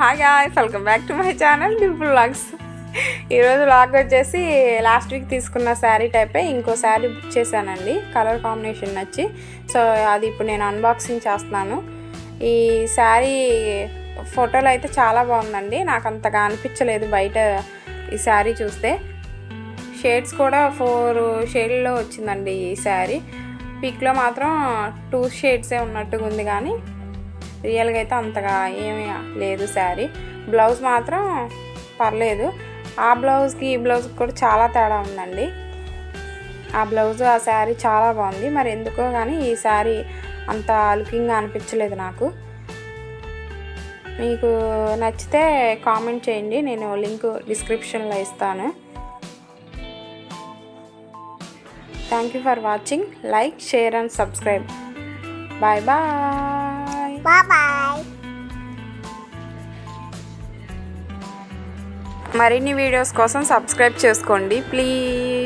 Hi guys, welcome back to my channel Dimple vlogs. ఈరోజు vlog వచ్చేసి last week తీసుకున్న శారీ టైపే ఇంకో శారీ బుక్ చేశానండి. కలర్ కాంబినేషన్ నచ్చి, సో అది ఇప్పుడు నేను అన్బాక్సింగ్ చేస్తున్నాను. ఈ శారీ ఫోటోలో అయితే చాలా బాగుందండి, నాకు అంతగా అనిపించలేదు బయట ఈ శారీ చూస్తే. షేడ్స్ కూడా 4 షేడ్లో వచ్చిందండి ఈ శారీ. పిక్లో మాత్రం 2 షేడ్సే ఉన్నట్టుగా ఉంది, కానీ రియల్గా అయితే అంతగా ఏమీ లేదు శారీ. బ్లౌజ్ మాత్రం పర్లేదు, ఆ బ్లౌజ్కి ఈ బ్లౌజ్కి కూడా చాలా తేడా ఉందండి. ఆ బ్లౌజ్ ఆ శారీ చాలా బాగుంది, మరి ఎందుకో కానీ ఈ శారీ అంత లుకింగ్గా అనిపించలేదు నాకు. మీకు నచ్చితే కామెంట్ చేయండి, నేను లింక్ డిస్క్రిప్షన్లో ఇస్తాను. Thank you for watching. Like, share and subscribe. Bye bye. Bye. మరిన్ని వీడియోస్ కోసం సబ్స్క్రైబ్ చేసుకోండి ప్లీజ్.